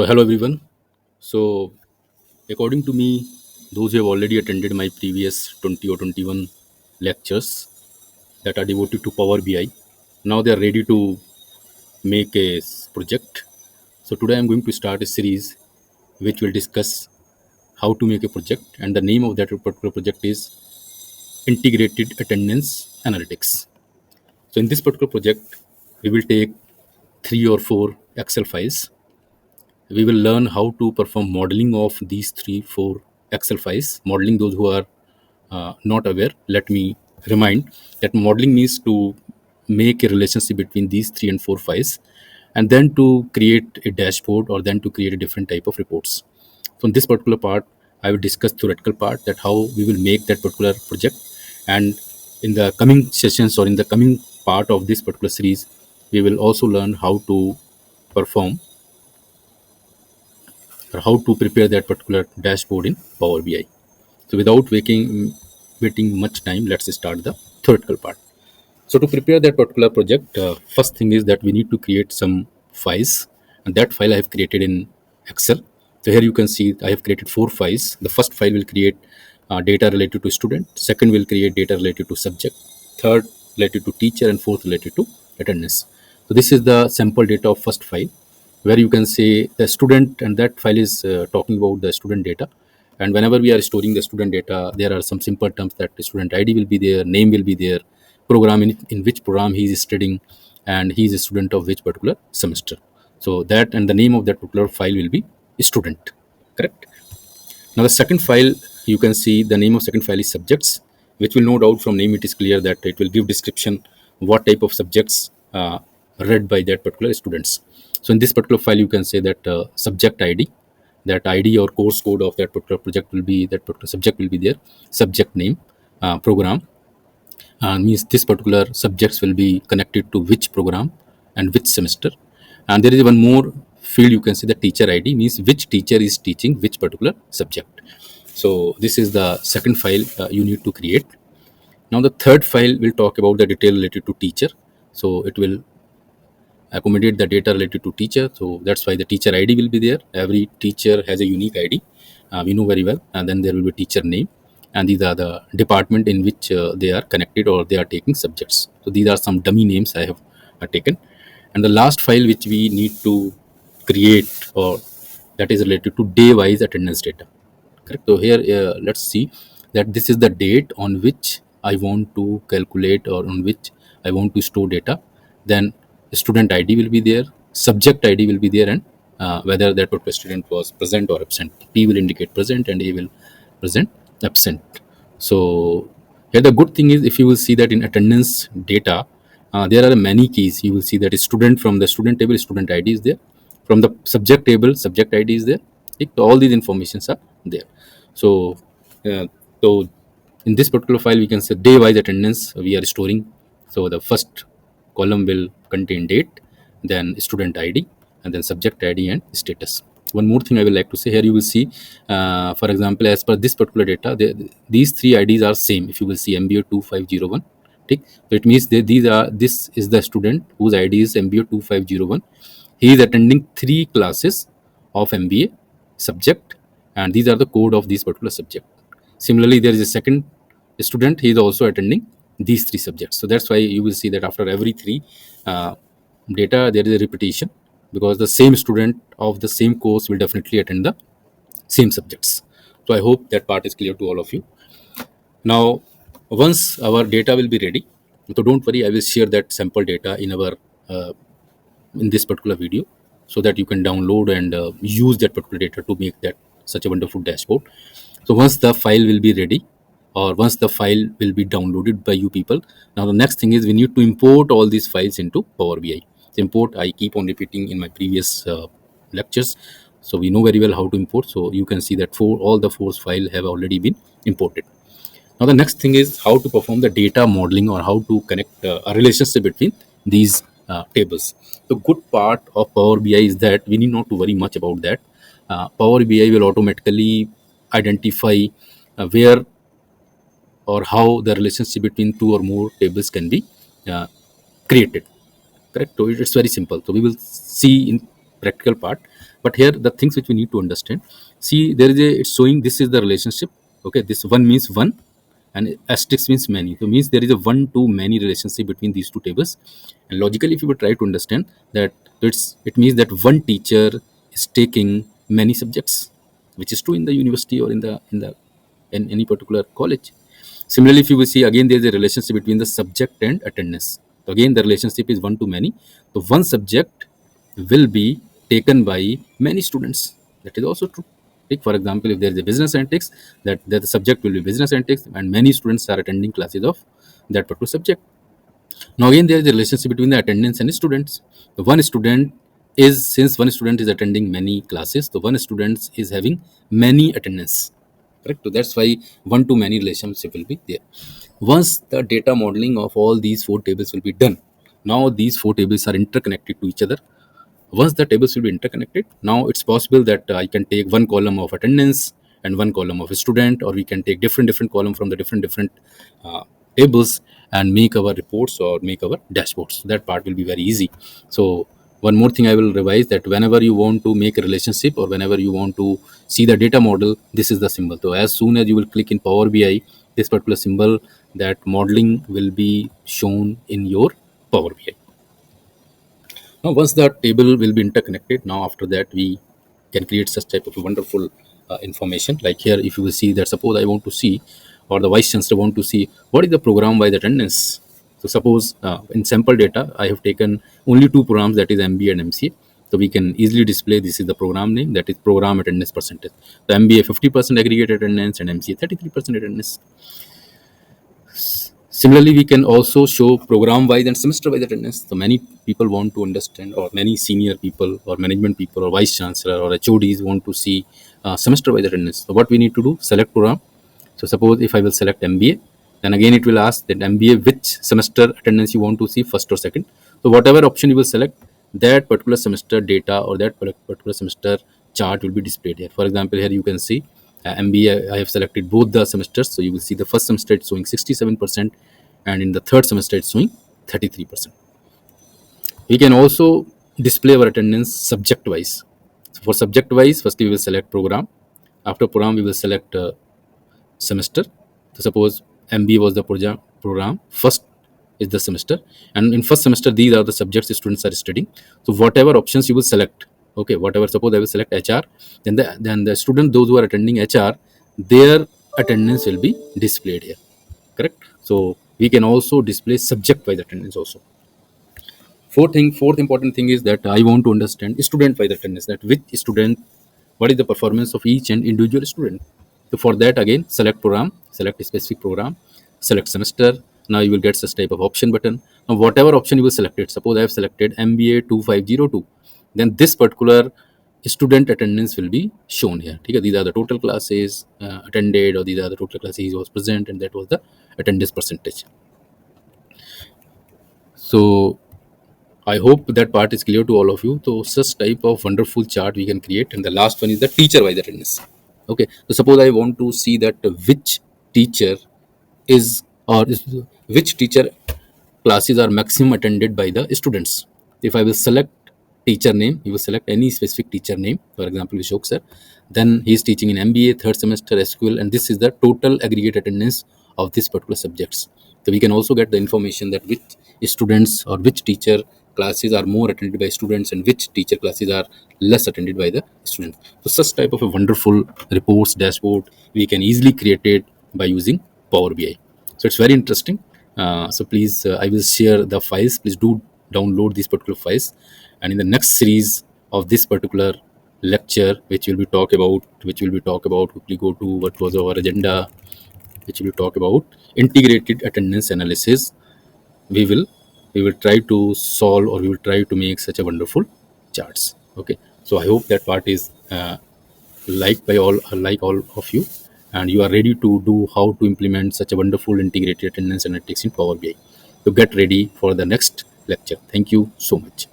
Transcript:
Hello everyone. So, according to me, those who have already attended my previous 20 or 21 lectures that are devoted to Power BI, now they are ready to make a project. So, today I'm going to start a series which will discuss how to make a project, and the name of that particular project is Integrated Attendance Analytics. So, in this particular project, we will take three or four Excel files. We will learn how to perform modeling of these three four Excel files. Modeling, those who are not aware, let me remind that modeling means to make a relationship between these three and four files, and then to create a dashboard, or then to create a different type of reports. So in this particular part, I will discuss theoretical part, that how we will make that particular project. And in the coming sessions, or in the coming part of this particular series, we will also learn how to perform, or how to prepare that particular dashboard in Power BI. So without waiting much time, let's start the theoretical part. So to prepare that particular project, first thing is that we need to create some files, and that file I have created in Excel. So here you can see I have created four files. The first file will create data related to student, second will create data related to subject, third related to teacher, and fourth related to attendance. So this is the sample data of first file, where you can say the student, and that file is talking about the student data. And whenever we are storing the student data, there are some simple terms, that the student ID will be there, name will be there, program in which program he is studying, and he is a student of which particular semester. So that, and the name of that particular file will be student, correct? Now the second file, you can see the name of second file is subjects, which will, no doubt from name it is clear that it will give description what type of subjects read by that particular students. So in this particular file, you can say that subject ID, that ID or course code of that particular project will be, that particular subject will be there. Subject name, program, means this particular subjects will be connected to which program and which semester. And there is one more field, you can see the teacher ID, means which teacher is teaching which particular subject. So this is the second file you need to create. Now the third file will talk about the detail related to teacher. So it will accommodate the data related to teacher. So that's why the teacher ID will be there. Every teacher has a unique ID. We know very well. And then there will be teacher name. And these are the department in which they are connected, or they are taking subjects. So these are some dummy names I have taken. And the last file which we need to create, or that is related to day wise attendance data, correct? So here let's see that this is the date on which I want to calculate, or on which I want to store data. Then student ID will be there, subject ID will be there, and whether that particular student was present or absent. P will indicate present, and A will present absent. So here the good thing is, if you will see that in attendance data, there are many keys. You will see that student, from the student table, student ID is there. From the subject table, subject ID is there. So all these informations are there. So, uh, so in this particular file, we can say day wise attendance we are storing. So the first column will contain date, then student ID, and then subject ID and status. One more thing I will like to say, here you will see, for example, as per this particular data, these three IDs are same. If you will see MBA 2501, so it means that this is the student whose ID is MBA 2501. He is attending three classes of MBA subject, and these are the code of this particular subject. Similarly, there is a second student, he is also attending these three subjects. So that's why you will see that after every three data, there is a repetition, because the same student of the same course will definitely attend the same subjects. So I hope that part is clear to all of you. Now, once our data will be ready, so don't worry, I will share that sample data in our uh, in this particular video, so that you can download and use that particular data to make that such a wonderful dashboard. So once the file will be ready, or once the file will be downloaded by you people, now the next thing is we need to import all these files into Power BI. The import, I keep on repeating in my previous lectures, so we know very well how to import. So you can see that all the four files have already been imported. Now the next thing is how to perform the data modeling, or how to connect a relationship between these tables. The good part of Power BI is that we need not to worry much about that. Power BI will automatically identify where or how the relationship between two or more tables can be uh, created. Correct. So it's very simple. So we will see in practical part But here the things which we need to understand, see, there is a, it's showing this is the relationship. Okay, this one means one, and asterisk means many, so means there is a one to many relationship between these two tables. And logically, if you would try to understand that, it means that one teacher is taking many subjects, which is true in the university or in any particular college. Similarly, if you will see, again there is a relationship between the subject and attendance. So again the relationship is one to many. So one subject will be taken by many students. That is also true. Take for example, if there is a business analytics, that the subject will be business analytics, and many students are attending classes of that particular subject. Now again there is a relationship between the attendance and students. The one student is, since one student is attending many classes, the one student is having many attendance. Correct. So that's why one to many relationship will be there. Once the data modeling of all these four tables will be done, now these four tables are interconnected to each other. Once the tables will be interconnected, now it's possible that I can take one column of attendance and one column of a student, or we can take different column from the different uh, tables and make our reports or make our dashboards. So that part will be very easy. So one more thing I will revise, that whenever you want to make a relationship or whenever you want to see the data model, this is the symbol. So as soon as you will click in Power BI, this particular symbol, that modeling will be shown in your Power BI. Now, once the table will be interconnected, now after that we can create such type of wonderful information. Like here, if you will see that, suppose I want to see, or the vice chancellor want to see, what is the program wise attendance. So suppose in sample data, I have taken only two programs, that is MBA and MCA. So we can easily display, this is the program name, that is program attendance percentage. The MBA 50% aggregate attendance and MCA 33% attendance. Similarly, we can also show program-wise and semester-wise attendance. So many people want to understand, or many senior people, or management people, or vice chancellor, or HODs want to see semester-wise attendance. So what we need to do? Select program. So suppose if I will select MBA, then again it will ask that MBA which semester attendance you want to see, first or second. So whatever option you will select, that particular semester data or that particular semester chart will be displayed here. For example, here you can see MBA, I have selected both the semesters. So you will see the first semester it's showing 67%, and in the third semester it's showing 33%. We can also display our attendance subject wise. So for subject wise, first we will select program. After program, we will select semester. So suppose MBA was the program, first is the semester, and in first semester these are the subjects the students are studying. So whatever options you will select, okay, whatever, suppose I will select HR, then the student, those who are attending HR, their attendance will be displayed here. Correct. So we can also display subject wise attendance also. Fourth important thing is that I want to understand student wise attendance, that which student, what is the performance of each and individual student. So for that, again select program, select a specific program, select semester. Now you will get such type of option button. Now whatever option you will select it, suppose I have selected MBA 2502, then this particular student attendance will be shown here. Okay, these are the total classes attended, or these are the total classes he was present, and that was the attendance percentage. So I hope that part is clear to all of you. So such type of wonderful chart we can create. And the last one is the teacher wise attendance. Okay. So suppose I want to see that which teacher is, which teacher classes are maximum attended by the students. If I will select teacher name, you will select any specific teacher name, for example Vishok sir, then he is teaching in MBA third semester SQL, and this is the total aggregate attendance of this particular subjects. So we can also get the information that which students or which teacher classes are more attended by students and which teacher classes are less attended by the students. So such type of a wonderful reports dashboard we can easily create it by using Power BI. So it's very interesting. So please, I will share the files. Please do download these particular files. And in the next series of this particular lecture, which will be talk about, quickly go to what was our agenda, which will talk about integrated attendance analysis. We will try to solve, or we will try to make such a wonderful charts. Okay. So I hope that part is like all of you, and you are ready to do how to implement such a wonderful integrated attendance analytics in Power BI. So get ready for the next lecture. Thank you so much.